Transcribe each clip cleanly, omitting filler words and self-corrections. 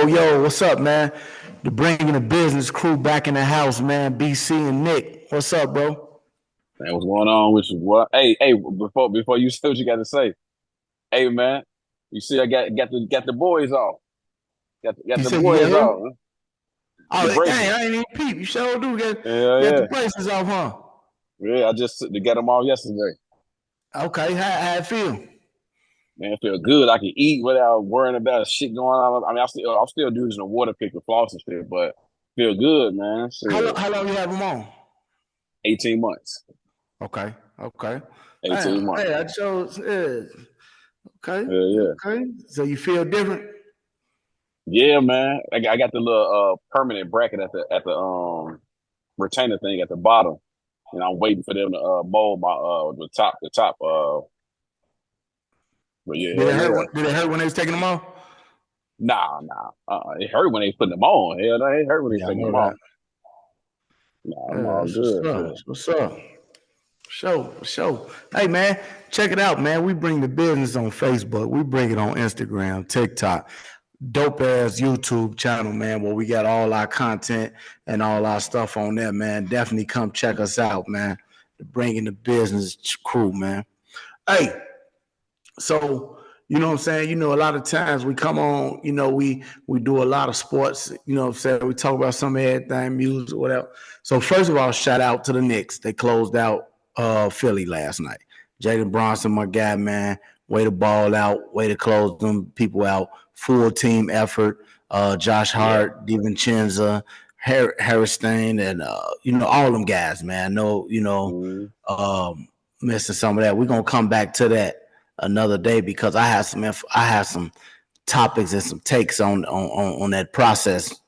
yo, what's up, man? The Bringing the Business crew back in the house, man. BC and Nick, what's up, bro? Man, what's going on with you? What? Hey, before you say what you got to say, hey man, you see I got the boys off. Got You the said you got boys who? off. Huh? The Oh, dang, breakers. I ain't even peep. You sure do Yeah, got the yeah, braces off, huh? yeah. I just got them all yesterday. Okay, how it feel? Man, I feel good. I can eat without worrying about shit going on. I mean, I'm still using the water picker floss and shit, but feel good, man. Shit, How long you have them on? 18 months. Okay. Damn, 18 months. hey, I chose. Yeah. Okay, Yeah, yeah, okay. So you feel different? yeah, man. I got the little permanent bracket at the retainer thing at the bottom. And I'm waiting for them to mold my the top. But yeah, Did hell it hurt yeah. Did it hurt when they was taking them off? Nah. It hurt when they putting them on. Hell no, it hurt when they Yeah, I taking know them that. off. Nah, I'm Yeah, all that's what's good. up. Shit. That's what's up. Show. Hey, man, check it out, man. We bring the business on Facebook. We bring it on Instagram, TikTok. Dope ass YouTube channel, man, where we got all our content and all our stuff on there, man. Definitely come check us out, man. Bringing the business crew, man. Hey, so you know what I'm saying? You know, a lot of times we come on, you know, we do a lot of sports, you know what I'm saying? We talk about some of everything, music, whatever. So first of all, shout out to the Knicks. They closed out Philly last night. Jalen Bronson, my guy, man, way to ball out, way to close them people out. Full team effort. Josh Yeah. Hart, DiVincenzo, Harrison, and you know, all them guys, man. No, Mm-hmm. missing some of that. We're gonna come back to that another day because I have some topics and some takes on that process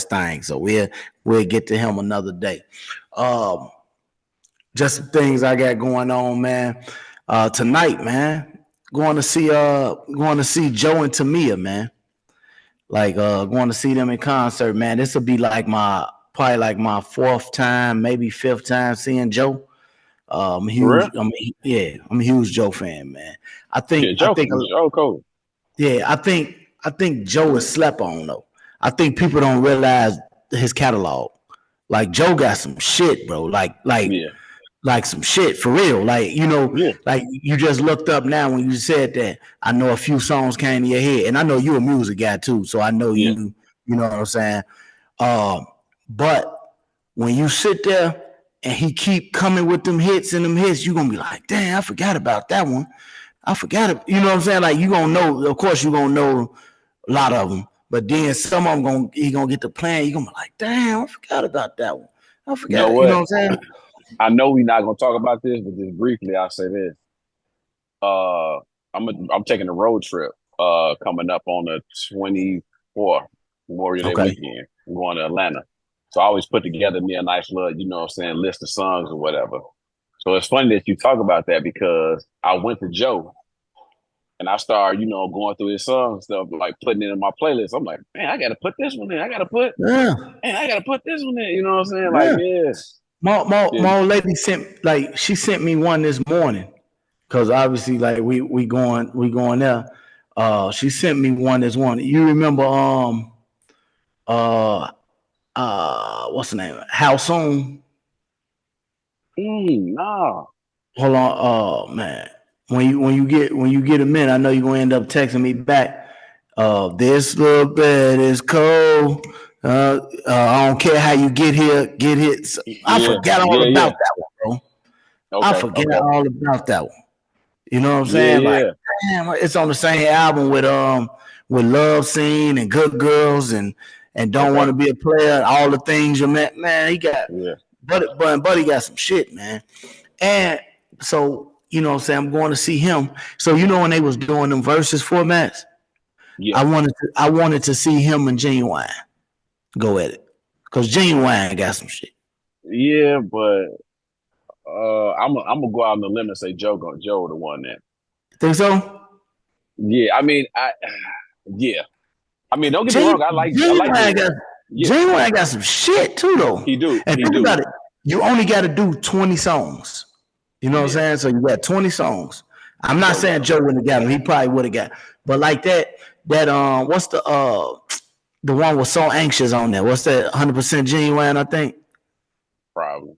thing. So we'll get to him another day. Um, just some things I got going on, man. Tonight, man, going to see Joe and Tamia, man. Like going to see them in concert, man. This will be like probably like my fourth time, maybe fifth time seeing Joe. For real? I'm a huge Joe fan, man. Yeah, Joe Cole. I think Joe is slept on though. I think people don't realize his catalog. Like Joe got some shit, bro. Yeah, Like some shit for real. Like yeah, like you just looked up now when you said that. I know a few songs came to your head, and I know you're a music guy too, so I know yeah. you. You know what I'm saying? But when you sit there and he keep coming with them hits and them hits, you're gonna be like, damn, I forgot about that one. I forgot it. You know what I'm saying? Like you gonna know, of course you gonna know a lot of them, but then some of them he gonna get the plan. You gonna be like, damn, I forgot about that one. I You know forgot it. You know what? what I'm saying? I know we're not gonna talk about this, but just briefly, I'll say this. Uh, I'm taking a road trip. Coming up on the 24th, Memorial Day Okay. weekend. I'm going to Atlanta. So I always put together me a nice little, you know what I'm saying, list of songs or whatever. So it's funny that you talk about that because I went to Joe and I started, going through his songs and stuff, like putting it in my playlist. I'm like, man, I gotta put this one in. Yeah. I gotta put this one in. You know what I'm saying? Like, Yeah. yeah, yeah, My old lady she sent me one this morning because obviously like we going there. She sent me one this morning. You remember uh what's the name? How soon? nah, Hold on, oh man. When you get a minute, I know you're gonna end up texting me back. This little bed is cold. I don't care how you get here, get hit. I yeah, forgot all yeah, about yeah. that one, bro. I Okay, forget okay, all about that one. You know what I'm yeah, saying? Like, yeah, damn, it's on the same album with Love Scene and Good Girls and Don't Want okay, to Be a Player. All the things you met, man. He got, yeah, Buddy got some shit, man. And so, you know what I'm saying? I'm going to see him. So, when they was doing them versus formats, yeah, I wanted to see him and Genuine go at it. Because Genuine got some shit. yeah. But I'm gonna go out on the limb and say Joe the one that. Think so? Yeah, I mean, yeah. I mean, don't get me Gen- wrong. I like Genuine got Genuine. Yeah, Genuine got some shit too he though. do, And he think do. about it. You only got to do 20 songs. You know what I'm Yeah, saying? So you got 20 songs. I'm not Joe saying got him. Joe wouldn't have got him. He probably would have got him. But like that, what's the one was So Anxious on there? What's that? 100% Genuine, I think. Probably.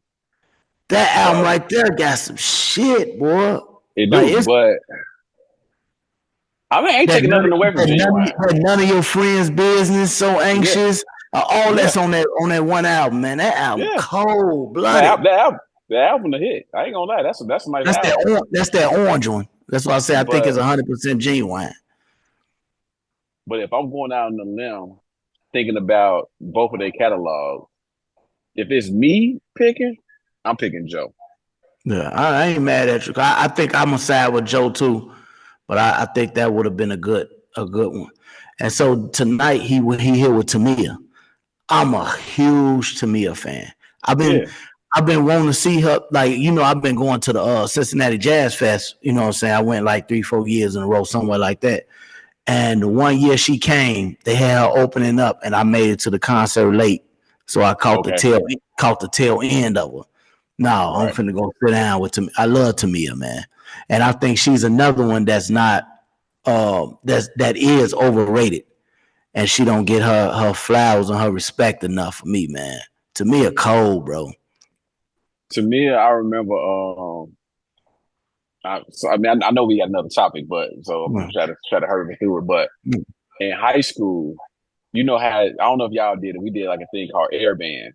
That album right there got some shit, boy. It Like do, but I mean, I ain't taking nothing away from Genuine. None of your friends' business. So Yeah, Anxious. All yeah, that's on that one album, man. That album yeah. cold blooded. The album a hit. I ain't gonna lie. That's a nice album. That's that orange one. That's why I say I think But it's 100% Genuine. but if I'm going out on the limb, thinking about both of their catalogs, if it's me picking, I'm picking Joe. Yeah, I ain't mad at you. I think I'm gonna side with Joe too, but I think that would have been a good one. And so tonight he here with Tamia. I'm a huge Tamia fan. I've been Yeah. I've been wanting to see her. Like, I've been going to the Cincinnati Jazz Fest. You know what I'm saying? I went like 3-4 years in a row, somewhere like that. And the one year she came, they had her opening up, and I made it to the concert late, so I caught the tail end of her. No, I'm Right. finna go sit down with Tamia. I love Tamia, man, and I think she's another one that's not that is overrated, and she don't get her flowers and her respect enough for me, man. Tamia cold, bro. Tamia, I remember. I mean, I know we got another topic, but so I'm gonna try to hurry through it. But in high school, you know how I don't know if y'all did it. We did like a thing called airband.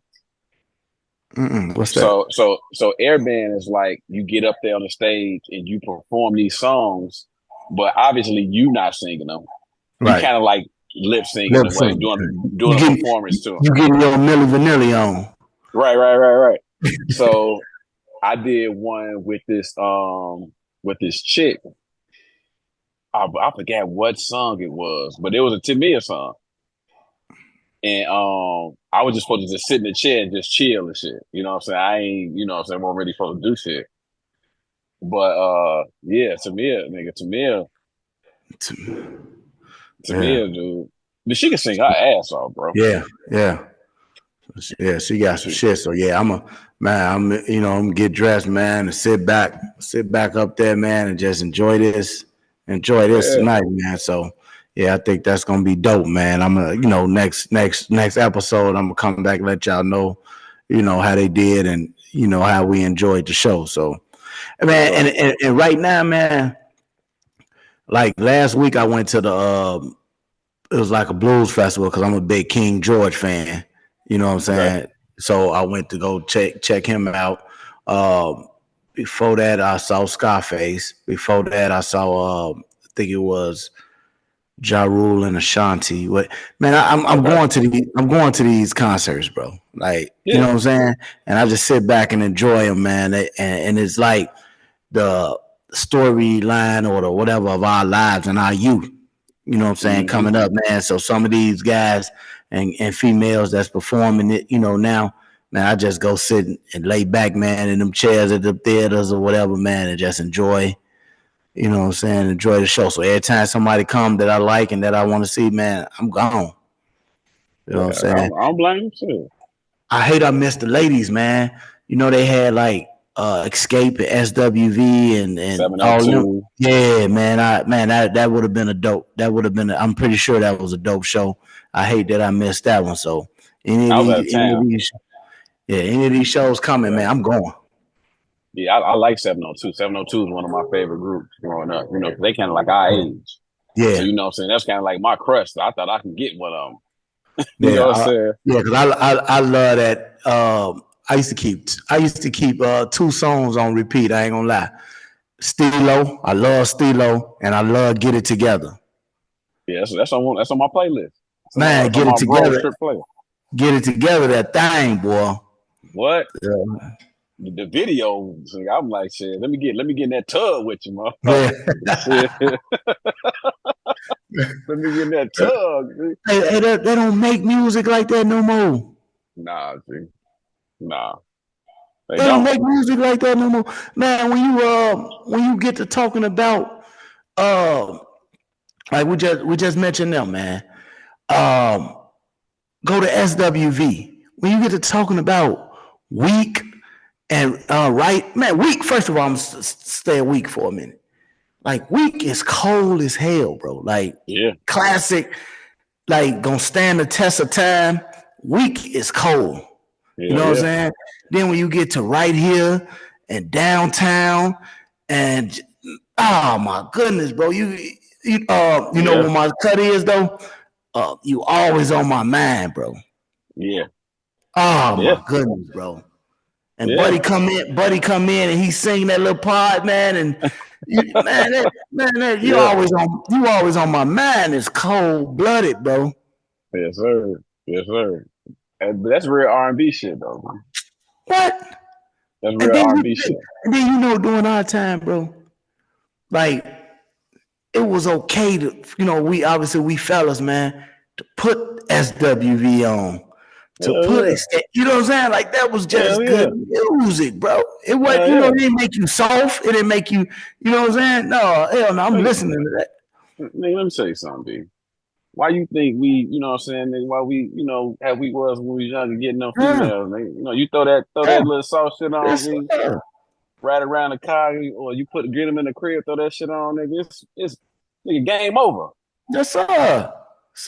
What's that? So airband is like you get up there on the stage and you perform these songs, but obviously you not singing them. You Right. kind of like lip syncing Lip the way, sync. doing a performance to them. You getting your Milli Vanilli on. Right. So I did one with this chick. I forgot what song it was, but it was a Tamia song. And I was just supposed to just sit in the chair and just chill and shit. You know what I'm saying? I ain't, you know what I'm saying, I wasn't really supposed to do shit. But yeah, Tamia, Yeah. dude. But she can sing her ass off, bro. Yeah. She got some shit. So yeah, I'm gonna get dressed, man, and sit back up there, man, and just enjoy this Yeah. tonight, man. So yeah, I think that's gonna be dope, man. I'm gonna, next episode, I'm gonna come back and let y'all know, how they did and how we enjoyed the show. So, man, and right now, man, like last week, I went to the it was like a blues festival because I'm a big King George fan. You know what I'm saying? Okay. So I went to go check him out. Before that, I saw Scarface. Before that, I saw I think it was Ja Rule and Ashanti. Man, I'm going to these concerts, bro. Like, you know Yeah. what I'm saying? And I just sit back and enjoy them, man. And it's like the storyline or the whatever of our lives and our youth. You know what I'm saying? Mm-hmm. Coming up, man. So some of these guys and females that's performing it, now, man, I just go sit and lay back, man, in them chairs at the theaters or whatever, man, and just enjoy, you know what I'm saying, enjoy the show. So every time somebody come that I like and that I want to see, man, I'm gone. You know what I'm Yeah. saying? I don't blame him too. I hate I missed the ladies, man. They had like Escape and SWV and all them. 702. Yeah, man. That would have been a dope. That would have been. I'm pretty sure that was a dope show. I hate that I missed that one. So I was out of town. any of these shows coming, Yeah. man, I'm going. Yeah, I like 702. 702 is one of my favorite groups growing up. They kind of like our age. So, Yeah, you know what I'm saying? That's kind of like my crush. So I thought I could get one of them. You know yeah, what I'm saying? yeah. Because I love that. I used to keep 2 songs on repeat. I ain't gonna lie. Stilo, I love Stilo, and I love Get It Together. Yeah, that's on my playlist. Man, That's on Get It my road Together. trip playlist. Get It Together, that thing, boy. What? Yeah. The video, I'm like, shit, let me get in that tub with you, Yeah. shit. Let me get in that tub. Hey, they don't make music like that no more. Nah, G. Nah. They They don't don't. make music like that no more. Man, when you get to talking about like we just mentioned them, man. Go to SWV. When you get to talking about Weak and right, man, Weak, first of all, I'm stay Weak for a minute. Like Weak is cold as hell, bro. Like Yeah. classic, like gonna stand the test of time. Weak is cold. You Yeah. know what I'm Yeah. saying? Then when you get to Right Here and Downtown, and oh my goodness, bro, you know Yeah. what my cut is though? You always on my mind, bro. Yeah. Oh Yeah. my goodness, bro. And Yeah. Buddy come in and he sing that little part, man, and Yeah. you always on my mind. It's cold blooded, bro. Yes, sir. Yes, sir. But that's real R&B shit, though. Man. What? That's And real then R&B shit. during our time, bro, like it was okay to, we fellas, man, to put SWV on, to Hell put yeah. it, you know what I'm saying? Like that was Hell just good yeah. music, bro. It was, Hell yeah. it didn't make you soft. It didn't make you, you know what I'm saying? No, hell no, I'm Nigga, listening to that. nigga, let me tell you something, B. Why you think we, you know what I'm saying, nigga, why we, how we was when we was younger getting them Yeah, females, nigga. You throw that yeah, little soft shit on, yes, B, sir. ride around the car, or you get them in the crib, throw that shit on, nigga. It's nigga, game over. Yes, sir. You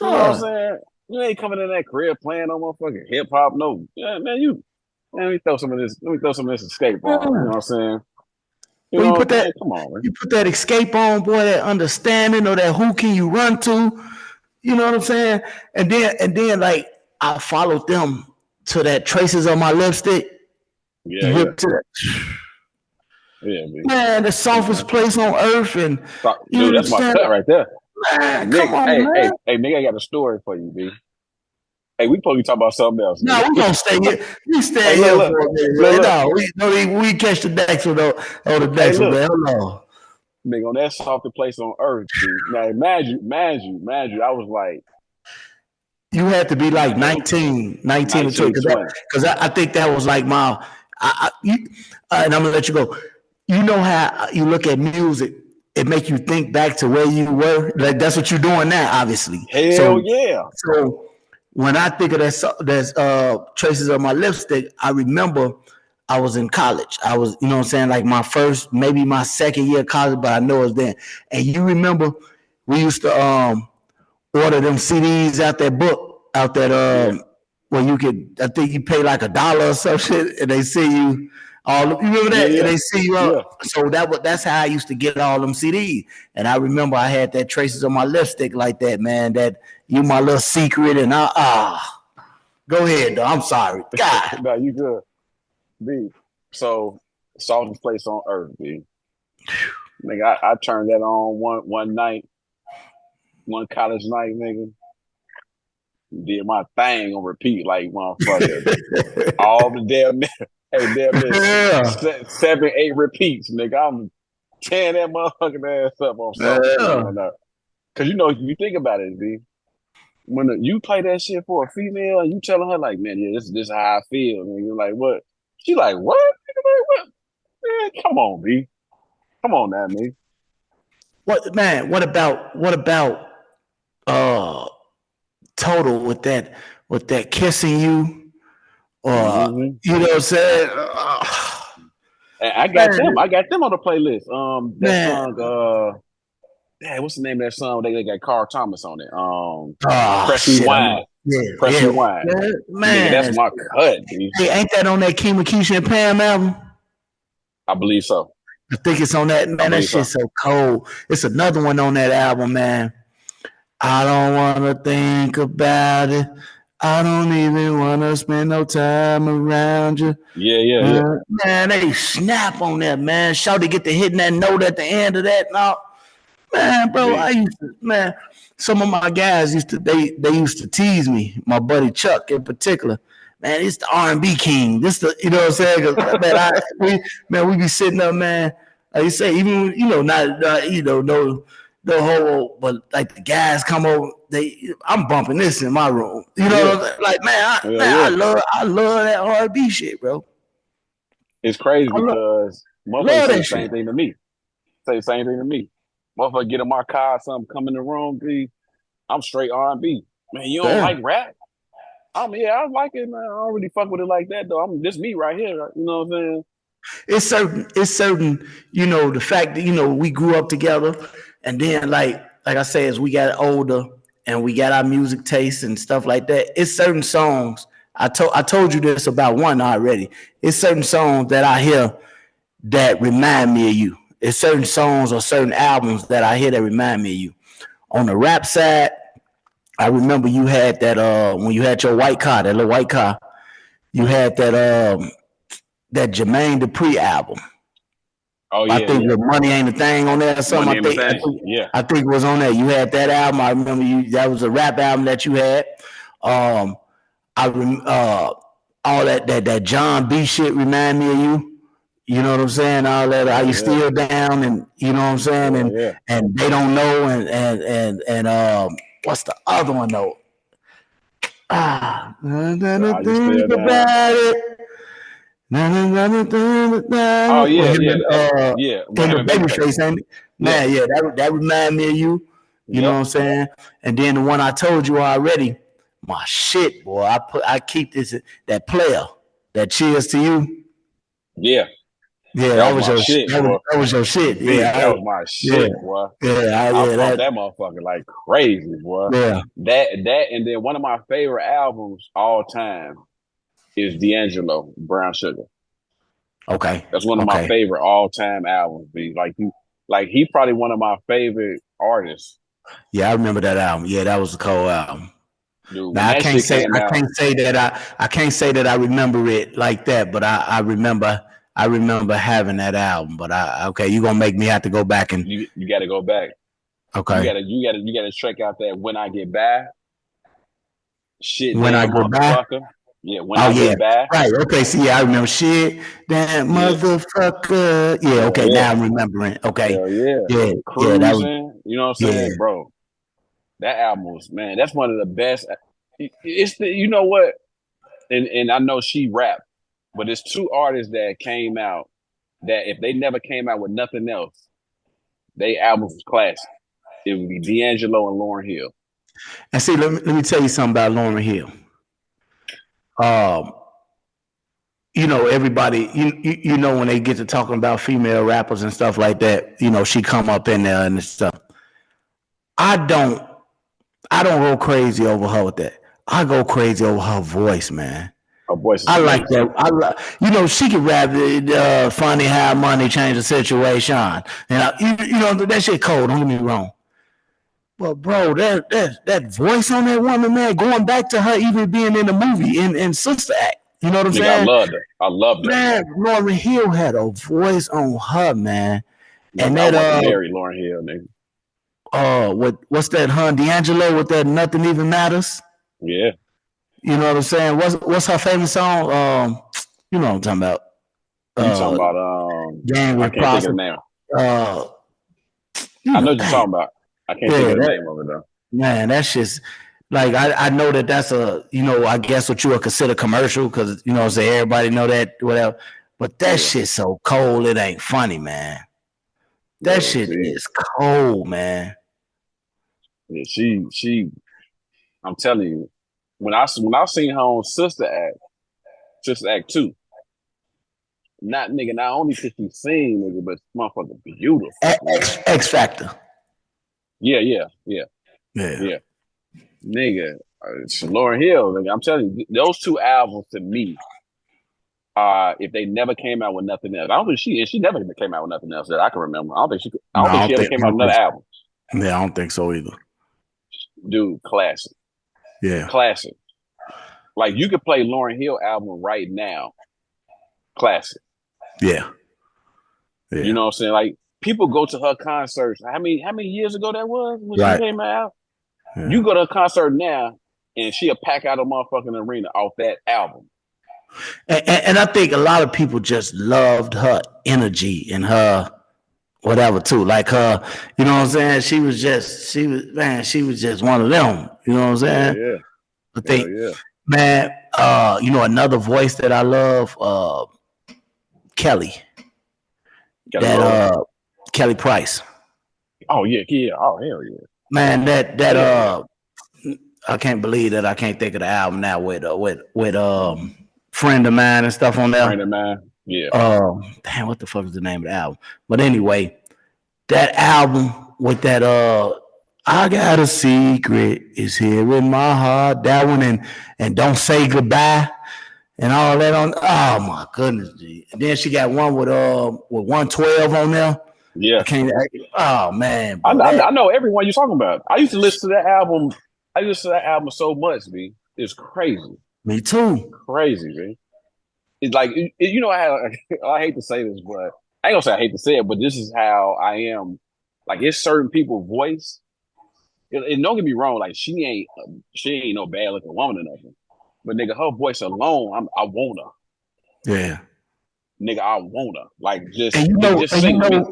know what I'm Sir. saying? You ain't coming in that crib playing no motherfucking hip hop, no. Yeah, man, let me throw some of this, escape on. You know Yeah. what I'm saying? You When you know, put that, man, come on, man. you put that escape on, boy, that understanding or that who can you run to, you know what I'm saying? And then like I followed them to that traces on my lipstick. Yeah, You yeah, whip to that, yeah, man. man, the Come softest on. place on earth, and you know Dude, what I'm that's my saying? cut right there. Man, come Nick, on, hey, hey, man. hey, Nick, I got a story for you, B. Hey, we probably talk about something else, No, nigga. we gonna stay here. We stay Hey, look, here look, for a minute, look, man. look. No, we catch the next one on the Hey, next one, look. man. Hold on. Nigga, on that softest place on earth, B. Now, imagine, I was like, You had to be like nigga, 19 or 20, 1920. because I think that was like and I'm gonna let you go. You know how you look at music, it make you think back to where you were. Like that's what you're doing now, obviously. Hell So, yeah. so when I think of that's traces of my lipstick, I remember I was in college. I was, you know what I'm saying, like my first, maybe my second year of college, but I know it was then. And you remember we used to order them CDs out that book, out that Yeah, where you could, I think you pay like $1 or some shit, and they see you all. You remember yeah, that? And yeah, they see you yeah. all. So that's how I used to get all them CDs. And I remember I had that traces on my lipstick like that, man. That you my little secret, and go ahead, though. I'm sorry, God. No, you good, B. So, softest place on earth, B. Nigga, I turned that on one night, one college night, nigga. Did my thing on repeat like motherfucker. All the damn hey, damn this Yeah, 7, 8 repeats, nigga. I'm tearing that motherfucking ass up on soft place yeah. on that. Cause if you think about it, B, when you play that shit for a female and you telling her like, man, yeah, this is how I feel, and you're like, what? She like, what? Nigga, like, what? Man, come on, B. Come on now, me. What man? What about uh total with that kissing you, or Mm-hmm. you know what I'm saying? And Man, I got them on the playlist. That man. song, hey, what's the name of that song? They got Carl Thomas on it. Oh Press shit! I'm Rewind. yeah, Press yeah, Rewind. yeah, Nigga, man. that's my cut, dude. Hey, ain't that on that Kima Keisha and Pam album? I believe so. I think it's on that. I Man, that believe so. shit's so cold. It's another one on that album, man. I don't wanna think about it. I don't even wanna spend no time around you. Yeah, yeah, yeah. Man, they snap on that, man. Shawty get to hitting that note at the end of that. No, man, bro, I B. used to, man, some of my guys they used to tease me, my buddy Chuck in particular. Man, it's the R&B king. This the, you know what I'm saying? 'Cause, man, we be sitting up, man. Like you say, even, not no whole, but like the guys come over, I'm bumping this in my room. You know Yeah. what I'm saying? Like, man, Yeah, yeah. I love that R&B shit, bro. It's crazy I because motherfuckers love say the that same shit. thing to me. Say the same thing to me. Motherfucker get in my car, something come in the room, B. I'm straight R&B. Man, you don't Yeah. like rap? Yeah, I like it, man. I don't really fuck with it like that though. I'm this me right here. You know what I'm saying? It's certain, the fact that, we grew up together, and then like I say, as we got older and we got our music tastes and stuff like that, it's certain songs. I told you this about one already. It's certain songs that I hear that remind me of you. It's certain songs or certain albums that I hear that remind me of you. On the rap side, I remember you had that when you had your white car, that little white car, you had that Jermaine Dupri album. Oh I yeah, think yeah. the Money Ain't a Thing on there or something. Money I and the think I thing. think Yeah. I think it was on there. You had that album. I remember that was a rap album that you had. Um I all that John B shit remind me of you. You know what I'm saying? All that, are Hell you yeah. still down? And you know what I'm saying? Hell And yeah. and they don't know. And what's the other one though? Are you still Think down? about it. Oh With yeah, him yeah, and yeah. With him him and and Babyface. Babyface, ain't it? Yeah. Man, yeah, that remind me of you. You know Yep. what I'm saying? And then the one I told you already, my shit, boy. I keep this, that player, that cheers to you. Yeah. Yeah, That that was was my your shit, that was, boy. that was your To shit. be, Yeah, that was my yeah, shit, boy. I yeah, pumped that motherfucker like crazy, boy. yeah. That, and then one of my favorite albums all time is D'Angelo, Brown Sugar. Okay, That's one of my okay. favorite all time albums. Be like he probably one of my favorite artists, Yeah, I remember that album. Yeah, that was a cold album. dude. When Now I that can't shit say came I out, can't say that I can't say that I remember it like that, but I remember having that album. But okay, you gonna make me have to go back and you got to go back. okay. You gotta check out that When I Get By, shit, When I damn go by. motherfucker. Yeah, When Oh I yeah, Get By. right. Okay, see, yeah, I remember shit. That Yeah, motherfucker. Yeah, hell okay, yeah, now I'm remembering. Okay, hell yeah. yeah, yeah, that was Cruising, you know what I'm yeah. saying, bro? That album was, man, that's one of the best. It's the, you know what? And I know she rapped, but it's two artists that came out that if they never came out with nothing else, they albums was classic. It would be D'Angelo and Lauryn Hill. And see, let me tell you something about Lauryn Hill. Um, everybody, when they get to talking about female rappers and stuff like that, she come up in there and stuff. I don't, I don't go crazy over her with that. I go crazy over her voice, man. Her voice is I like amazing. that. She can rap funny how money changed the situation. And that shit cold. Don't get me wrong. But bro, that voice on that woman, man, going back to her even being in the movie in Sister Act. You know what I'm Nigga, I saying? loved her. I loved her. Man, Lauryn Hill had a voice on her, man. And Nigga, I that want to marry Lauryn Hill, nigga. what's that, D'Angelo with that Nothing Even Matters? Yeah. You know what I'm saying? What's her famous song? You know what I'm talking about. You talking Uh about Gang I with can't think of Posse. the name. Uh I know what you're dang. talking about. I can't think Yeah, of the that name of it though. man, that's just like I know that's I guess what you would consider commercial because say everybody know that, whatever. But that Yeah. shit's so cold, it ain't funny, man. That Yeah, shit see. is cold, man. Yeah, she I'm telling you, when I seen her on Sister Act 2, not only could she sing, nigga, but motherfucker beautiful, nigga. X Factor. Yeah, yeah, yeah, Yeah. yeah. Nigga, Lauryn Hill, nigga, I'm telling you, those two albums to me, if they never came out with nothing else. I don't think she never came out with nothing else that I can remember. I No, don't think she ever came out with another album. Yeah, I don't think so either. Dude, classic. Yeah. Classic. Like you could play Lauryn Hill album right now. Classic. Yeah. Yeah. You know what I'm saying? Like people go to her concerts. How many years ago that was when Right. she came out? Yeah. You go to a concert now and she'll pack out a motherfucking arena off that album. And I think a lot of people just loved her energy and her whatever too. Like her, you know what I'm saying? She was just one of them. You know what I'm saying? Yeah, I yeah. think, Yeah. man, another voice that I love, Kelly. Kelly Price. Oh yeah, yeah. Oh hell yeah. Man, I can't believe that I can't think of the album now with friend of mine and stuff on there. Friend of mine. Yeah. Damn, what the fuck is the name of the album? But anyway, that album with that I got a secret is here in my heart. That one and don't say goodbye and all that on. Oh my goodness, G. And then she got one with 112 on there. I Yeah. can't. Oh man, I, bro, I, that I know everyone you're talking about. I used to listen to that album. I used to listen to that album so much, B. It's crazy. me too. Crazy, B. It's like, you know, I hate to say this, but I ain't gonna say I hate to say it, but this is how I am. Like, it's certain people's voice. And don't get me wrong, like, she ain't no bad looking woman or nothing. But nigga, her voice alone, I want her. Yeah, Nigga, I want her. Like, and just, just sing with me.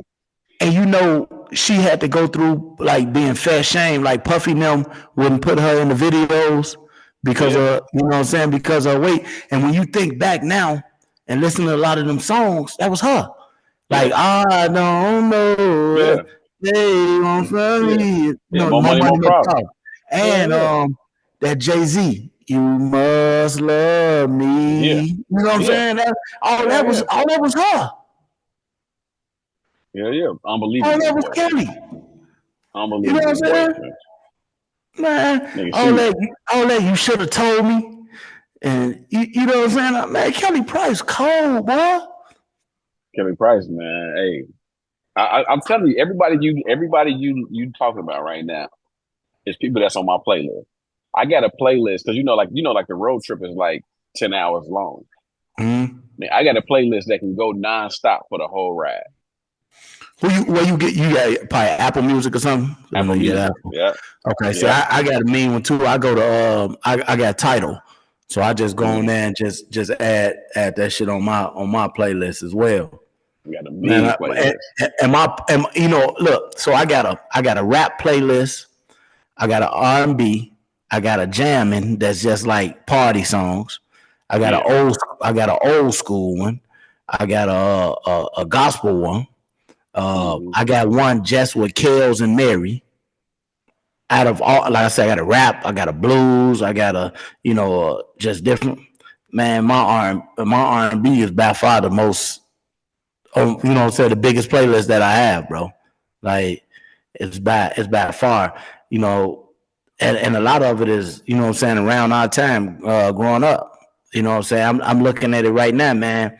and you know, she had to go through like being fat shamed. Like Puffy and them wouldn't put her in the videos because Yeah, of you know what I'm saying because of her weight. And when you think back now and listen to a lot of them songs, that was her. yeah, Like I don't know yeah, what they want from yeah. me. You Yeah, know, more more money, money, more more problem. power. Yeah, And yeah, that Jay-Z, you must love yeah, me. You know what I'm yeah, saying? yeah, yeah, All that was her. yeah, yeah. All Unbelievable that was voice. Kelly. You know what I'm Unbelievable voice, saying? man. Man, Nigga, she all that you should have told me. And you know what I'm saying? Man, Kelly Price cold, boy. Kelly Price, man. Hey, I'm telling you, everybody you talking about right now is people that's on my playlist. I got a playlist because like the road trip is like 10 hours long. Mm-hmm. Man, I got a playlist that can go nonstop for the whole ride. Where you get you got probably Apple Music or something? I know Apple you got Music. Apple. Yeah, Okay, see, yeah. I got a mean one too. I go to I got Title, so I just go on Mm-hmm. there and just add that shit on my playlist as well. We got a Man, mean playlist. you know look, so I got a rap playlist, I got an R&B, I got a jamming that's just like party songs. Yeah. I got an old school one. I got a gospel one. Mm-hmm. I got one just with Kels and Mary. Out of all, like I said, I got a rap, I got a blues, I got a, just different. Man, my R&B is by far the most, you know, what I'm saying, the biggest playlist that I have, bro. Like it's by far, you know, and a lot of it is, you know, what I'm saying, around our time growing up. You know, what I'm saying, I'm looking at it right now, man.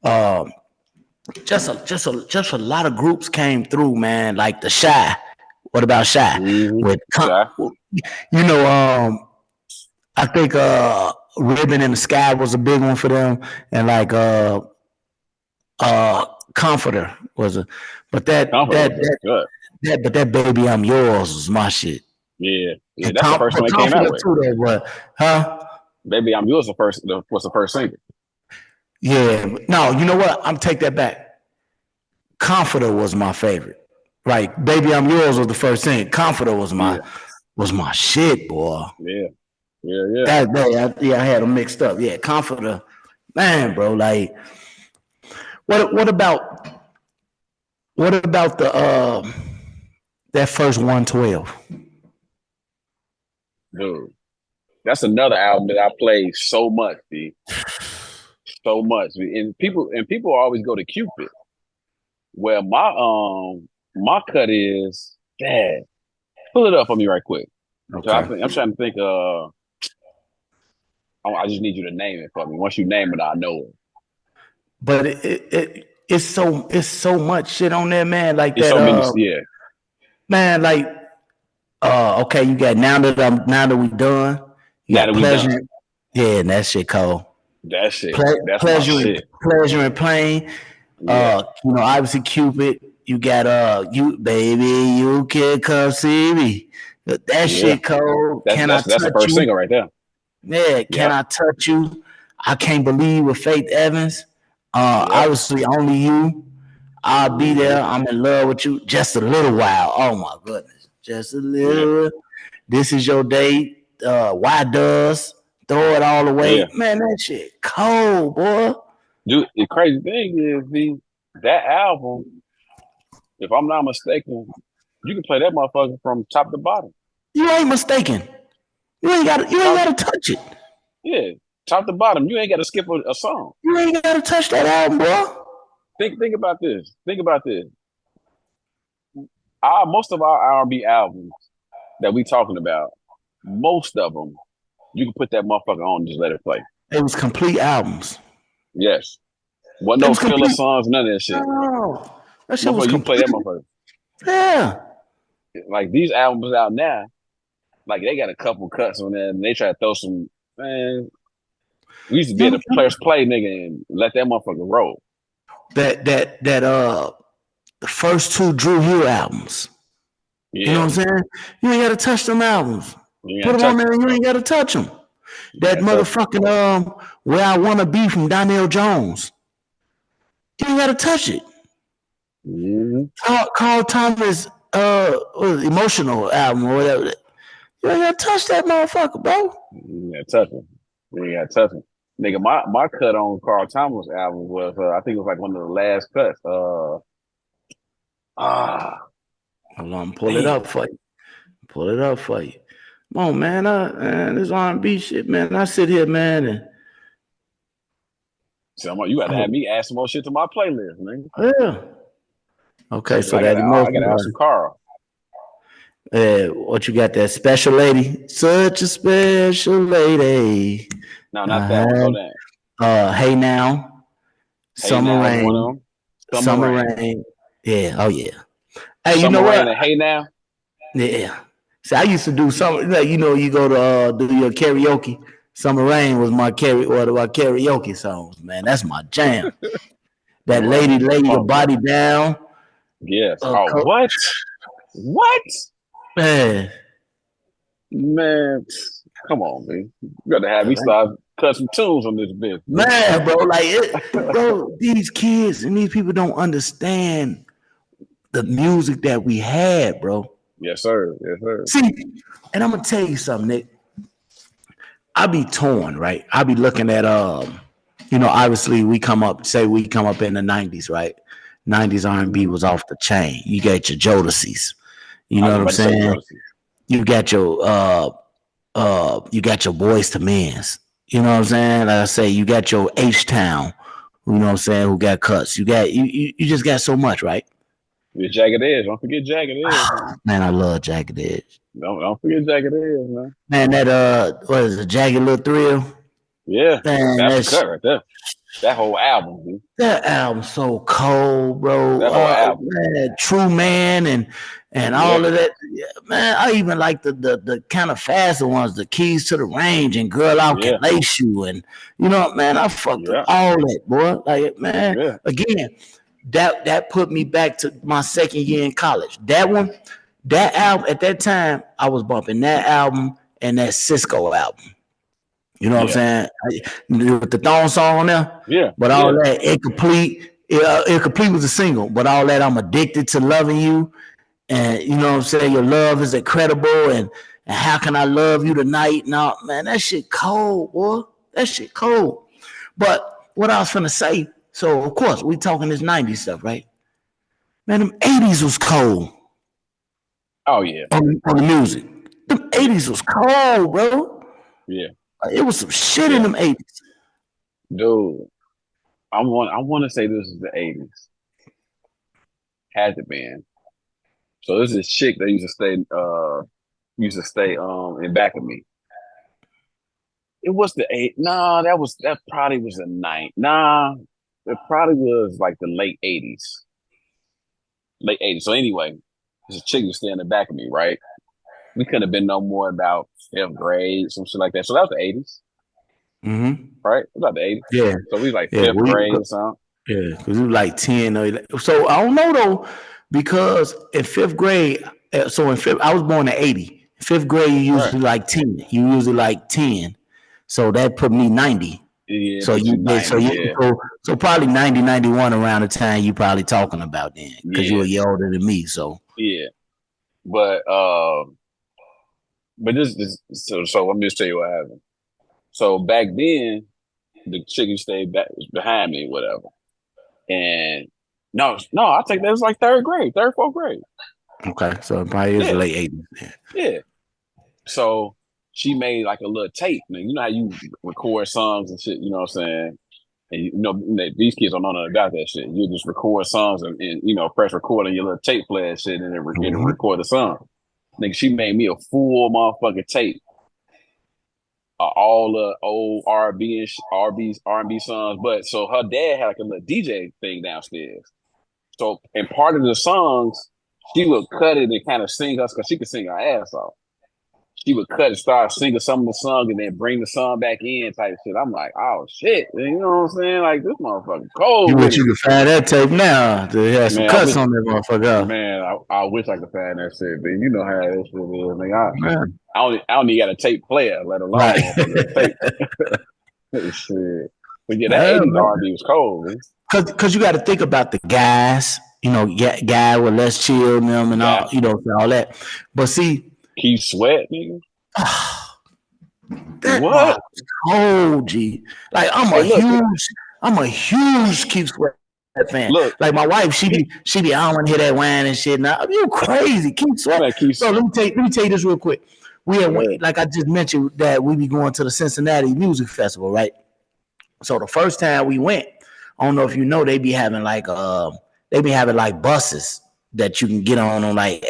Uh, just a lot of groups came through, man. Like the Shy. What about Shy? Mm-hmm. With Shy. you know, I think Ribbon in the Sky was a big one for them, and like Comforter was a, but Comforter was good. that Baby I'm Yours was my shit. Yeah. Yeah. And That's the first one but they came out Comforter with. too though, but huh? Baby, I'm yours. Was the first single. Yeah, no, you know what? I'm take that back. Comforter was my favorite. Right, Baby I'm Yours was the first thing. Comforter Yeah. was my shit, boy. Yeah. Yeah. Yeah. Yeah, I had them mixed up. Yeah, Comforter, man, bro. Like, what about the that first 112? Dude. That's another album that I played so much, B. So much. And people always go to Cupid. Well, my cut is dad. Pull it up for me right quick. So Okay, I'm trying to think. I just need you to name it for me. Once you name it, I know it. but it's so much shit on there, man. Like It's that, so many. Yeah. man. Like, okay, you got now that we done. You Now got that we pleasure. done, Yeah, and that shit cold. that shit. That's my shit. Pleasure and pain. Yeah. You know, obviously Cupid. You got you baby, you can come see me. That Yeah. shit cold. Can I That's the touch first you? single right there. Yeah, can Yep. I touch you? I can't believe with Faith Evans. Yep. Obviously only you. I'll be Mm-hmm. there. I'm in love with you. Just a little while. Oh my goodness. Just a Yeah. little. This is your date. Why does throw it all Yeah. away? Man, that shit cold, boy. Dude, the crazy thing is, that album, if I'm not mistaken, you can play that motherfucker from top to bottom. You ain't mistaken. You ain't Top, gotta touch it. yeah, top to bottom. You ain't got to skip a song. You ain't gotta touch that album, bro. Think about this. Think about this. Most of our R&B albums that we talking about, most of them, you can put that motherfucker on and just let it play. It was complete albums. Yes. Wasn't It no was filler complete. songs, none of that shit. No, that shit was Motherfucker, you play complete. that motherfucker. Yeah. Like these albums out now, like they got a couple cuts on there and they try to throw some, man. We used to be at a players play, nigga, and let that motherfucker roll. The first two Drew Hill albums. Yeah. You know what I'm saying? You ain't gotta touch them albums. Put them on there and you ain't gotta touch them. That motherfucking Where I Wanna Be from Donnell Jones. You ain't gotta touch it. Mm-hmm. Carl Thomas emotional album or whatever. You ain't gotta touch that motherfucker, bro. You ain't gotta touch him. You ain't gotta touch him. Nigga, my cut on Carl Thomas album was I think it was like one of the last cuts. Hold on, pull it up for you. Pull it up for you. Come on, man. Man, this R&B shit, man. I sit here, man, and so you got to have me add some more shit to my playlist, man. Yeah. Okay, so that I gotta have some Carl. What you got? That special lady, such a special lady. No, not that one. Go down. Hey Now, Summer Rain, Summer Rain. Yeah. Oh yeah. Hey, Summer you know Rain what? And Hey Now. Yeah. See, I used to do some. You know, you go to do your karaoke. Summer Rain was my karaoke songs, man. That's my jam. That lady lay your body down. Yes. What? What? Man, come on, man. You got to have me start cut some tunes on this bitch. Man, bro, these kids and these people don't understand the music that we had, bro. Yes, sir. Yes, sir. See, and I'm gonna tell you something, Nick. I be torn, right? I be looking at obviously we come up in the 90s, right? 90s R&B was off the chain. You got your Jodeci's. You know what I'm saying? You got your Boys to Men's. You know what I'm saying? Like I say, you got your H-Town, you know what I'm saying, who got cuts. You just got so much, right? Your Jagged Edge. Don't forget Jagged Edge. Man, I love Jagged Edge. Don't forget Jagged Edge, man. Man, that what is it, Jagged Little Thrill? Yeah, man, that's cut right there. That whole album, dude. That album's so cold, bro. That whole album, man, True Man and all of that. Yeah, man, I even like the kind of faster ones, the Keys to the Range and Girl I Can Lace You, and you know, man, I fucked with all that, boy. Like, man, again, that put me back to my second year in college. That album at that time, I was bumping that album and that Cisco album. You know what I'm saying? With the thong song on there. Yeah. But all that, Incomplete was a single, but all that, I'm addicted to loving you. And you know what I'm saying? Your love is incredible. And how can I love you tonight? No, man, that shit cold, boy. That shit cold. But what I was finna say, so of course, we talking this 90s stuff, right? Man, them 80s was cold. Oh, yeah. On the music. Them 80s was cold, bro. Yeah. It was some shit in them 80s. Dude, I want to say this is the 80s. Had to be. So this is a chick that used to stay in back of me. It was the 8. Nah, that probably was the 9. Nah, it probably was like the late 80s. Late 80s. So anyway, there's a chick who stay in the back of me, right? We couldn't have been no more about 5th grade, some shit like that. So that was the 80s. Mm-hmm. Right? It was about the 80s. Yeah. So we was like 5th grade or something. Yeah, because we was like 10 or 11. So I don't know though, because in 5th grade, I was born in 80. 5th grade, you usually like 10. You usually like 10. So that put me 90. Yeah, so probably 90, 91 around the time you probably talking about then, because you were a year older than me. So yeah, but this so let me just tell you what happened. So back then, the chick who stayed behind me, whatever, and no, I think that was like 3rd grade, 4th grade. Okay, so it probably is late 80s. Yeah. So she made like a little tape, man. You know how you record songs and shit, you know what I'm saying? And you know, these kids don't know nothing about that shit. You just record songs and you know, press record on your little tape player and shit and then record the song. Nigga, she made me a full motherfucking tape. All the old R&B and R&B songs. But so her dad had like a little DJ thing downstairs. So in part of the songs, she would cut it and kind of sing us because she could sing her ass off. She would cut and start singing some of the song and then bring the song back in type shit. I'm like, oh shit, you know what I'm saying? Like this motherfucker cold. You with wish it. you could find that tape now to have some Man, cuts on that motherfucker. Man, I wish I could find that shit, but you know how that shit is. Nigga, Man. I don't even got a tape player, let alone Right. a tape. Shit. But yeah, that Yeah, 80s man. R&B was cold, man. Cause you got to think about the guys, you know, guy with less chill in them and all, you know, all that. But see, Keith Sweat, nigga. that What? was cold, G. Like I'm a huge Keith Sweat fan. Look, like my wife, she be, I don't want to hear that whine and shit. Now you crazy, Keith Sweat. man, Keith Bro, let me tell you this real quick. We had Sweat. like I just mentioned that we be going to the Cincinnati Music Festival, right? So the first time we went, I don't know if you know, they be having like buses that you can get on like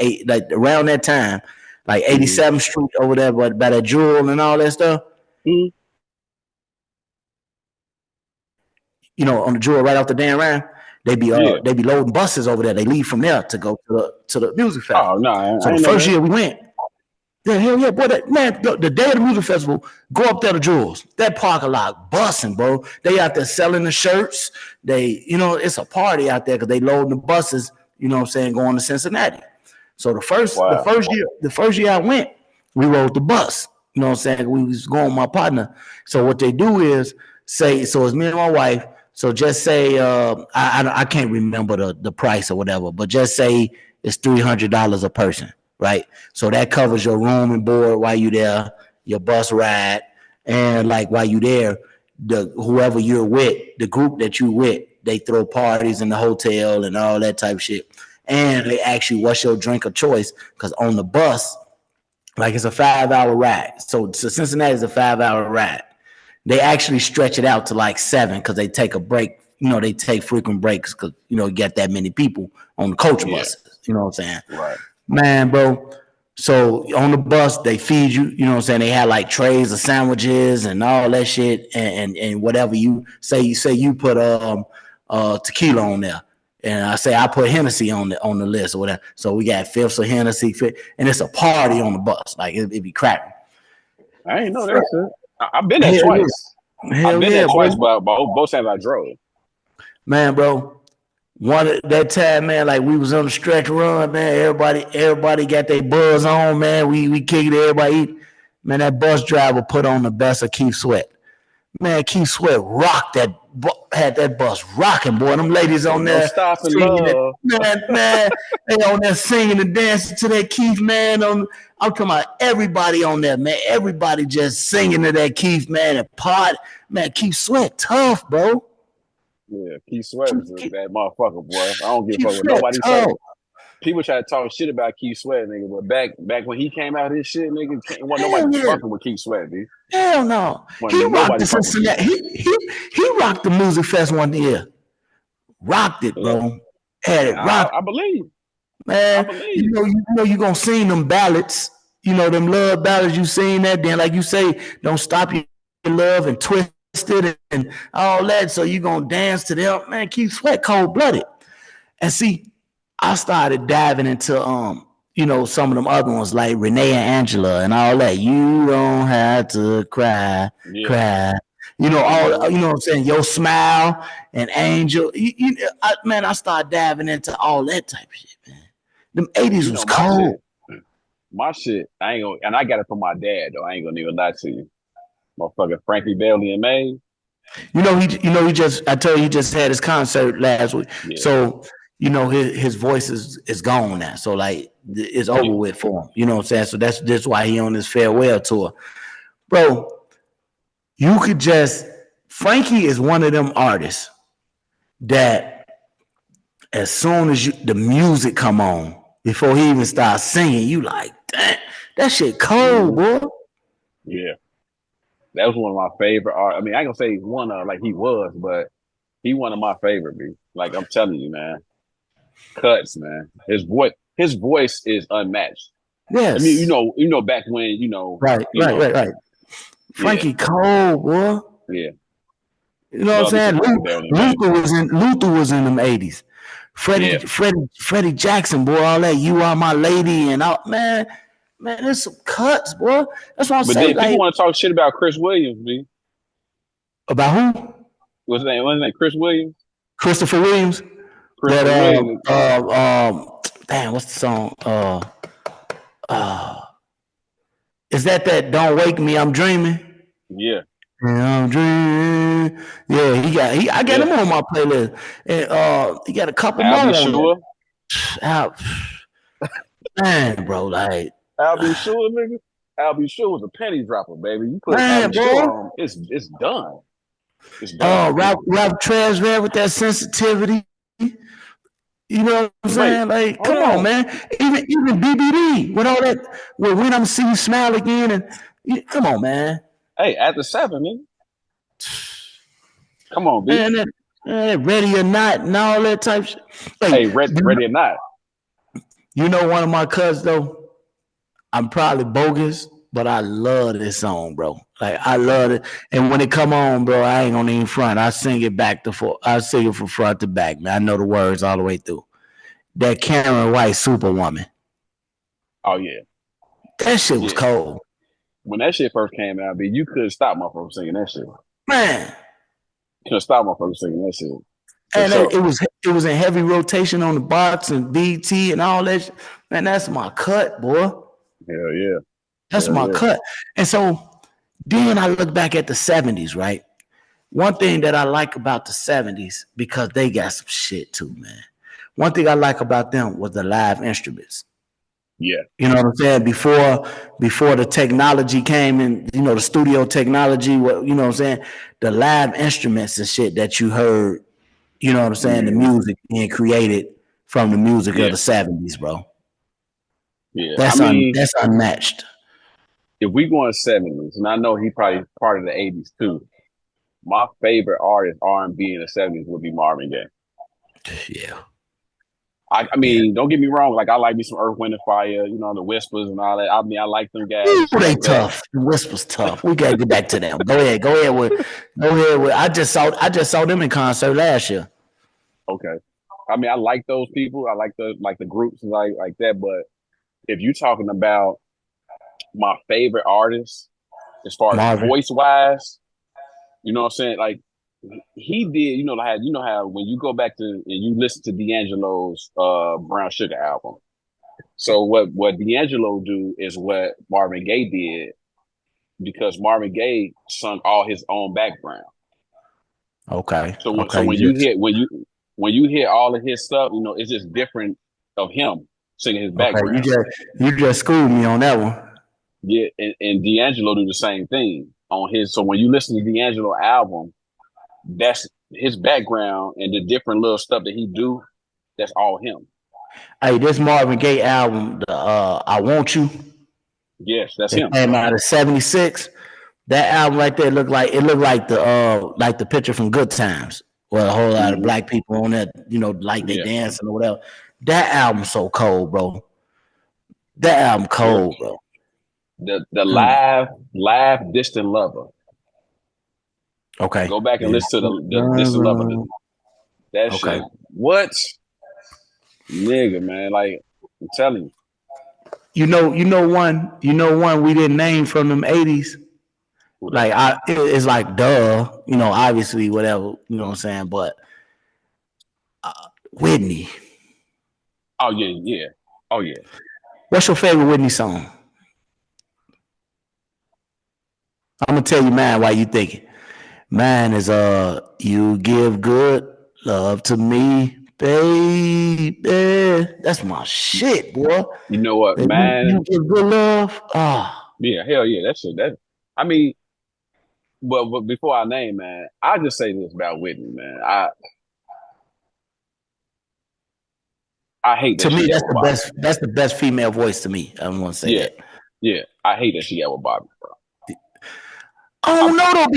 around that time, like 87th Street over there, but by that Jewel and all that stuff. Mhm. You know, on the Jewel right off the damn Rhine, they be loading buses over there. They leave from there to go to the music festival. Oh no, so the first year we went. Yeah, hell yeah, boy. The day of the music festival, go up there to Jules. That parking lot busting, bro. They out there selling the shirts. They, you know, it's a party out there because they loading the buses, you know what I'm saying, going to Cincinnati. So the first year I went, we rode the bus. You know what I'm saying? We was going with my partner. So what they do is say, so it's me and my wife. So just say I can't remember the price or whatever, but just say it's $300 a person. Right, so that covers your room and board while you there, your bus ride, and like while you there, whoever you're with, the group that you with, they throw parties in the hotel and all that type of shit. And they ask you what's your drink of choice, because on the bus, like it's a 5-hour ride. So Cincinnati is a 5-hour ride. They actually stretch it out to like 7 because they take a break. You know, they take frequent breaks because you know you get that many people on the coach buses. You know what I'm saying? Right. Man, bro. So on the bus, they feed you, you know what I'm saying? They had like trays of sandwiches and all that shit and whatever you say you put tequila on there. And I say I put Hennessy on the list or whatever. So we got fifths of Hennessy, and it's a party on the bus. Like it be cracking. I ain't know that shit. I've been there twice. I've been there twice, but both times I drove. Man, bro. That time, man, like we was on the stretch run, man. Everybody got their buzz on, man. We kicked it, everybody eat. Man, that bus driver put on the best of Keith Sweat. Man, Keith Sweat had that bus rocking, boy. Them ladies on there stopping love. Man, they on there singing and dancing to that Keith, man. I'm talking about everybody on there, man. Everybody just singing to that Keith, man. And pot, man, Keith Sweat tough, bro. Yeah, Keith Sweat was that motherfucker, boy. I don't give a fuck what nobody say. People try to talk shit about Keith Sweat, nigga, but back when he came out, his shit, nigga, wasn't nobody fucking with Keith Sweat, dude. Hell no. He rocked the Cincinnati. He rocked the music fest one year. Rocked it, bro. Had it rocked. I believe. Man, you know you gonna sing them ballads. You know them love ballads. You sing that, then like you say, don't stop your love and twist it and all that. So you gonna dance to them, man. Keith Sweat cold blooded. And see, I started diving into you know, some of them other ones like Renee and Angela and all that. You don't have to cry. You know, all you know what I'm saying? Your Smile and Angel. Man, I started diving into all that type of shit, man. Them 80s was cold. My shit, I ain't gonna, and I got it from my dad though. I ain't gonna even lie to you. Motherfucker Frankie Bailey and May. I told you he just had his concert last week. Yeah. So, you know, his voice is gone now. So like it's over with for him. You know what I'm saying? So that's why he on this farewell tour. Bro, you could Frankie is one of them artists that as soon as the music come on, before he even starts singing, you like, damn, that shit cold, boy. Yeah, that was one of my favorite art. I mean, I ain't gonna say he's one of like he was, but he one of my favorite. B. Like I'm telling you, man, cuts, man. His voice is unmatched. I mean, Yes. back when Right, right, right, right. yeah, Frankie Cole, boy. yeah. You know what I'm Love me some saying? Frankie Beverly, man. Luther was in them 80s. Yeah, Freddie Jackson, boy, all that you are my lady and all man, there's some cuts, boy. That's what I'm but saying. then people Like want to talk shit about Chris Williams. B. about who? What's his name? What's his name? Chris Williams. Christopher Williams. That Christopher Williams. damn, what's the song? Is that Don't Wake Me, I'm Dreaming? Yeah, Yeah, I'm dreaming. Yeah, I got yeah. him on my playlist. And he got a couple I'll more be on there. sure. Out, man, bro, like I'll be sure, nigga. I'll be sure was a penny dropper, baby. You put I'll man, be sure boy. on, it's done. It's done. Rap Trash man with that sensitivity. You know what I'm Wait, saying? Like, hold come on, on. man. Even BBD with all that. Well, when I'm see you smile again, come on, man. Hey, after 7, nigga. Come on, B. Man, ready or not and all that type shit. Hey, Hey, ready or not. you know one of my cuts though. I'm probably bogus, but I love this song, bro. Like I love it, and when it come on, bro, I ain't gonna even front. I sing it I sing it from front to back, man. I know the words all the way through. That Karen White Superwoman. Oh yeah, That shit was yeah. cold, When that shit first came out, B, you couldn't stop my from singing that shit. man. Couldn't stop my from singing that shit for And sure. it was in heavy rotation on the box and BT and all that. Man, that's my cut, boy. Hell yeah, That's hell my yeah, cut. And so then I look back at the 70s, right? One thing that I like about the 70s, because they got some shit too, man. One thing I like about them was the live instruments. yeah, You know what I'm saying? Before the technology came in, the studio technology, you know what I'm saying? The live instruments and shit that you heard, you know what I'm saying? The mm-hmm. music being created from the music of Yeah, the 70s, bro. yeah. I mean, That's unmatched. if we go in 70s, and I know he probably part of the 80s too. My favorite artist R&B in the 70s would be Marvin Gaye. Yeah. I Yeah. mean, don't get me wrong. Like I like me some Earth, Wind and Fire, the Whispers and all that. I mean, I like them guys Ooh, and shit they like that. tough. The Whisper's tough. We gotta get back to them. Go ahead with. I just saw them in concert last year. Okay. I mean, I like those people. I like the groups and like that. But if you're talking about my favorite artists, as far as Marvin. voice wise, you know what I'm saying? Like he did, how when you go back to and you listen to D'Angelo's Brown Sugar album. So what D'Angelo do is what Marvin Gaye did because Marvin Gaye sung all his own background. Okay. So Okay. when you hear all of his stuff, it's just different of him singing his Okay. background. You just schooled me on that one. Yeah, and D'Angelo do the same thing on his. So when you listen to D'Angelo album, that's his background and the different little stuff that he do. That's all him. Hey, this Marvin Gaye album, the I Want You, Yes, that's that him. came out of '76. That album right there looked like the picture from Good Times, where a whole lot of Mm-hmm. black people on that, like they Yeah, dancing or whatever. That album so cold, bro. That album yeah. cold, bro. The Mm. live distant lover. Okay. Go back and Yeah. listen to the distant lover. That Okay. shit. What, nigga, man? Like I'm telling you. One we didn't name from them '80s. Who that? Like it's like duh, obviously whatever, you know what I'm saying. But Whitney, Oh yeah, yeah. Oh yeah. what's your favorite Whitney song? I'm gonna tell you mine while you thinking. Mine is "You Give Good Love to Me, Baby." That's my shit, boy. You know what, You man? give good love. Ah, Yeah, hell yeah. That shit. That. I mean, but before I name, man, I just say this about Whitney, man. I hate to that she me, got with Bobby. That's the best female voice to me. I want to say Yeah, that. yeah. I hate that she got with Bobby, bro. I don't know though,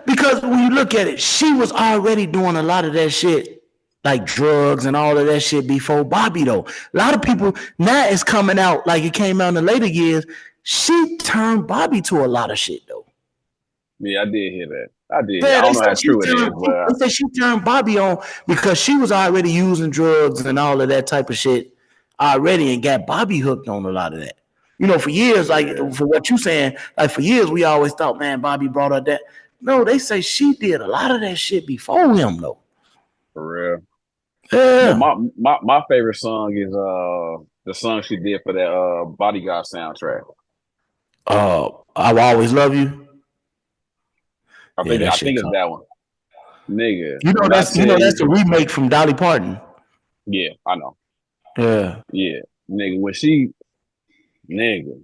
because when you look at it, she was already doing a lot of that shit, like drugs and all of that shit before Bobby though. A lot of people now it's coming out like it came out in the later years. She turned Bobby to a lot of shit though. Yeah, I did hear that. I did. I Yeah, don't know how true it is, they but said she turned Bobby on because she was already using drugs and all of that type of shit already and got Bobby hooked on a lot of that. You know, for years, like yeah, for what you saying, like for years, we always thought, man, Bobby brought her that. No, they say she did a lot of that shit before him, though. for real. But Yeah. my favorite song is the song she did for that Bodyguard soundtrack. I will always love you. Yeah, that I shit think it's tough. that one. Nigga, You know when I that's tell you, a remake from Dolly Parton. yeah, I know. Yeah. Yeah. Nigga, when she nigga.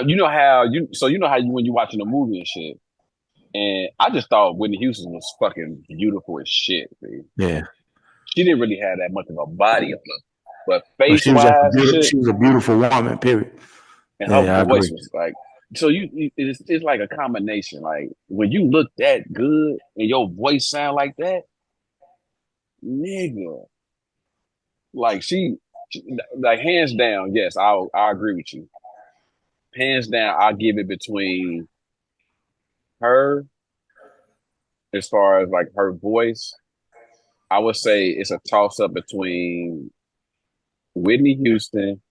You know how you know how when you watching a movie and shit. And I just thought Whitney Houston was fucking beautiful as shit, dude. Yeah. She didn't really have that much of a body on her. But But face she was just a wise and beautiful. shit, She was a beautiful woman. Period. and her Yeah, I voice agree. was like so it's like a combination. Like when you look that good and your voice sound like that, nigga. Like she like hands down, yes, I agree with you. Hands down, I'll give it between her as far as like her voice. I would say it's a toss up between Whitney Houston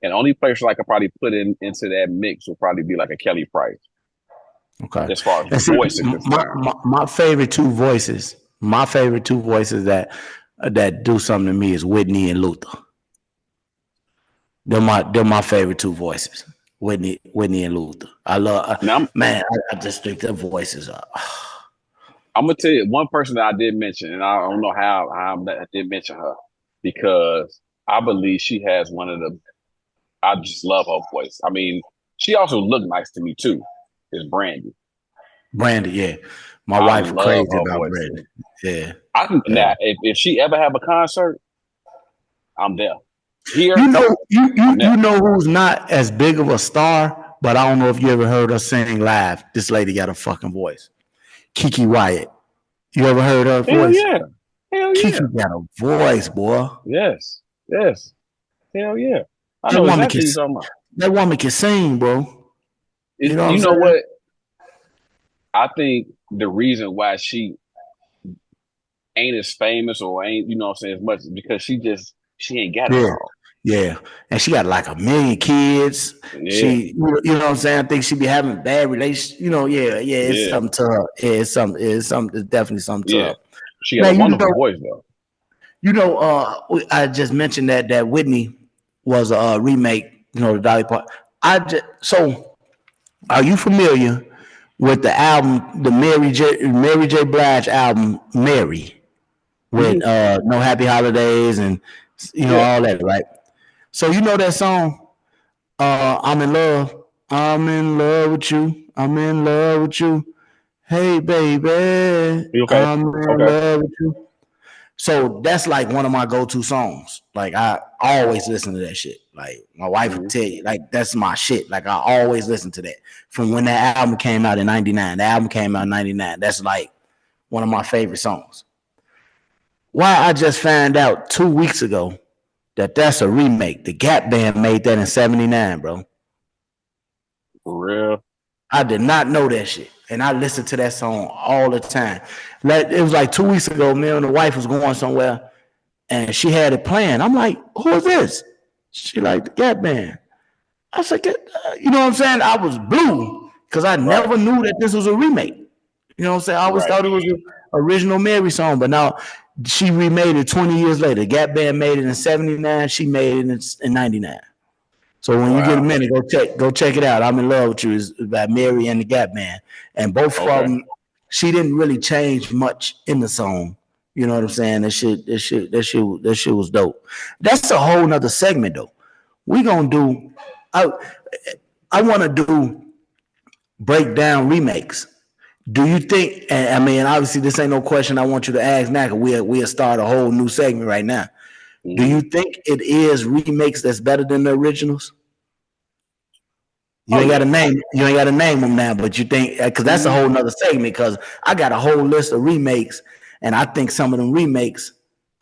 and only person I could probably put into that mix would probably be like a Kelly Price Okay. as far as And see, voice is concerned. my favorite two voices, that do something to me is Whitney and Luther. They're my favorite two voices. Whitney and Luther. I love Now man. I just think their voices are. I'm gonna tell you one person that I did mention, and I don't know how I did mention her because I believe she has one of the. I just love her voice. I mean, she also looked nice to me too. Is Brandy. Brandy, yeah. My I wife love crazy her about voice Brandy. too. Yeah, Now if she ever have a concert, I'm there. Here, you know, I'm there. you know who's not as big of a star, but I don't know if you ever heard her sing live. This lady got a fucking voice. Kiki Wyatt. You ever heard her Hell voice? yeah. Hell Kiki yeah. got a voice, boy. Yes. Yes. Hell yeah. I That know woman can exactly what you're talking about. that woman can sing, bro. You know what I'm You know saying? what? I think the reason why she ain't as famous or ain't, you know what I'm saying, as much is because she ain't got it Yeah, all. yeah. And she got like a million kids. Yeah. She, you know what I'm saying? I think she be having bad relations. You know, yeah, yeah. It's Yeah. something to her. Yeah, it's definitely something to Yeah. her. She got a Man, wonderful voice though. I just mentioned that Whitney was a remake. You know, the Dolly Parton. So are you familiar with the album, the Mary J. Blige album, Mary, with Hmm. No Happy Holidays and Yeah. all that, right? So you know that song, I'm in love. I'm in love with you. I'm in love with you. Hey baby, You okay? I'm in Okay. love with you. So that's like one of my go-to songs. Like I always listen to that shit. Like my wife would Hmm. tell you, like that's my shit. Like I always listen to that. From when that album came out in '99. The album came out in '99. That's like one of my favorite songs. Why I just found out 2 weeks ago that that's a remake. The Gap Band made that in '79, bro. For real. I did not know that shit. And I listened to that song all the time. Like, it was like 2 weeks ago, me and the wife was going somewhere and she had it playing. I'm like, who is this? She like, the Gap Band. I said, you know what I'm saying? I was blue because I Right. never knew that this was a remake. You know what I'm saying? I always Right. thought it was an original Mary song, but now she remade it 20 years later. Gap Band made it in '79. She made it in '99. So when you get a Wow. minute, go check it out. I'm in love with you is by Mary and the Gap Band, and both of Okay. them. She didn't really change much in the song. You know what I'm saying? That shit was dope. That's a whole nother segment though. We gonna do. I I want to do break down remakes. Do you think? And I mean, obviously, this ain't no question I want you to ask now. Cause we'll start a whole new segment right now. Do Hmm. you think it is remakes that's better than the originals? You ain't got to name. You ain't got to name them now, but you think because that's a whole nother segment. Because I got a whole list of remakes, and I think some of them remakes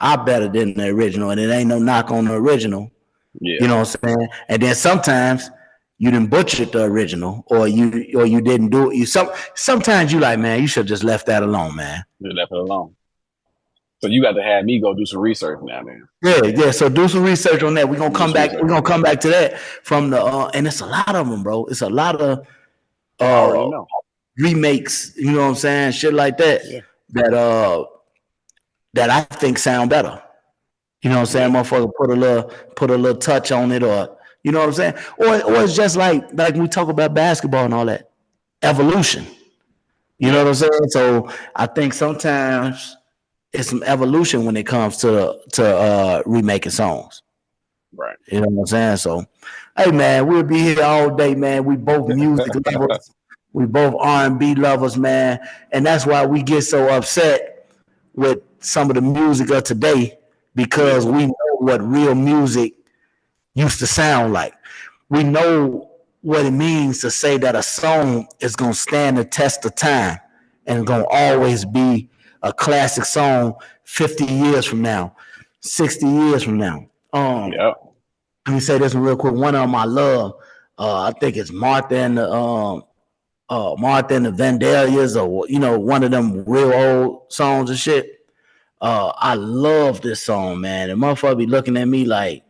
are better than the original, and it ain't no knock on the original. Yeah. You know what I'm saying? And then sometimes you didn't butcher the original, or you didn't do it. Sometimes you like, man, you should have just left that alone, man. You left it alone. So you got to have me go do some research now, man. Yeah. So do some research on that. We're gonna come back. We're gonna come back to that from the and it's a lot of them, bro. It's a lot of I already know. remakes, you know what I'm saying? Shit like that. Yeah. That I think sound better. You know what I'm saying? Yeah. Motherfucker put a little touch on it, or you know what I'm saying? Or it's just like we talk about basketball and all that. Evolution. You know what I'm saying? So I think sometimes it's some evolution when it comes to remaking songs. Right. You know what I'm saying? So, hey man, we'll be here all day, man. We both music lovers. We both R&B lovers, man. And that's why we get so upset with some of the music of today, because we know what real music used to sound like. We know what it means to say that a song is going to stand the test of time and going to always be a classic song 50 years from now, 60 years from now. Let me say this real quick. One of them I love, I think it's Martha and the Vandalias, or one of them real old songs and shit. I love this song, man. And motherfucker be looking at me like,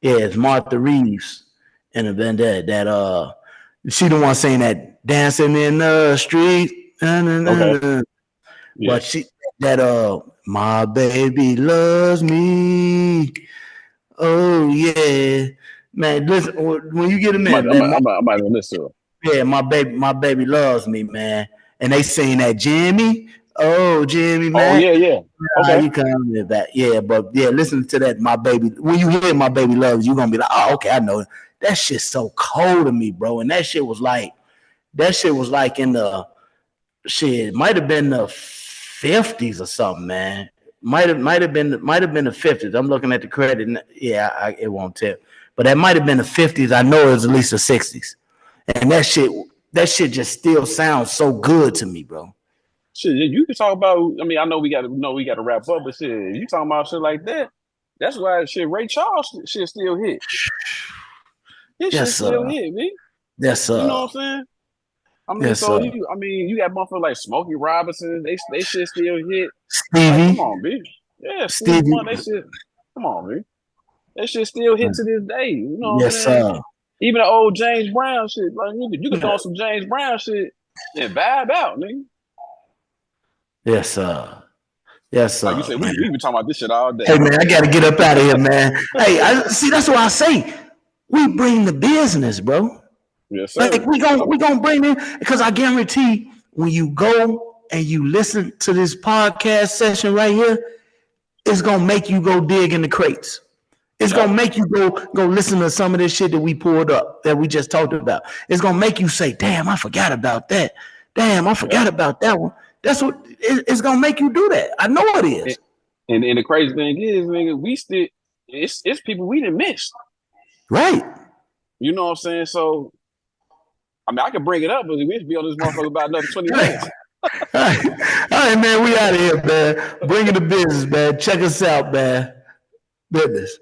yeah, it's Martha Reeves and the Vandalia. That she the one saying that dancing in the street. Okay. Yeah. But she my baby loves me. Oh yeah, man. Listen, when you get a minute, I'm about to listen to it. Yeah, my baby loves me, man. And they sing that Jimmy. Oh, Jimmy, man. Oh yeah. Okay. You coming back? Yeah, but yeah, listen to that, my baby. When you hear my baby loves, you gonna be like, oh, okay, I know. That shit's so cold to me, bro. And that shit was like in the shit. It might have been the 50s or something, man. Might have been the 50s. I'm looking at the credit. Yeah, it won't tell. But that might have been the 50s. I know it was at least the 60s. And that shit just still sounds so good to me, bro. Shit, you can talk about. I mean, I know we got to wrap up, but shit, you talking about shit like that. That's why shit. Ray Charles shit still hit. His shit still hit, man. Yes, you know what I'm saying? I mean, so you got motherfuckers like Smokey Robinson. They shit still hit. Stevie, like, come on, bitch. Yeah, Stevie. They shit. Come on, man. That shit still hit to this day. You know what I'm saying? Even the old James Brown shit. Like you can throw some James Brown shit and vibe out, nigga. Yes, sir. Yes, sir. Like you said, we been talking about this shit all day. Hey, man, I got to get up out of here, man. Hey, that's what I say. We bring the business, bro. Yes, sir. Like we gonna bring in, because I guarantee when you go and you listen to this podcast session right here, it's gonna make you go dig in the crates. It's gonna make you go listen to some of this shit that we pulled up, that we just talked about. It's gonna make you say, "Damn, I forgot about that. Damn, I forgot about that one." That's what it's gonna make you do. That I know it is. And the crazy thing is, nigga, we still it's people we didn't miss. Right. You know what I'm saying? So, I mean, I can bring it up, but we should be on this motherfucker about another 20 minutes. All right, man, we out of here, man. Bringing the business, man. Check us out, man. Business.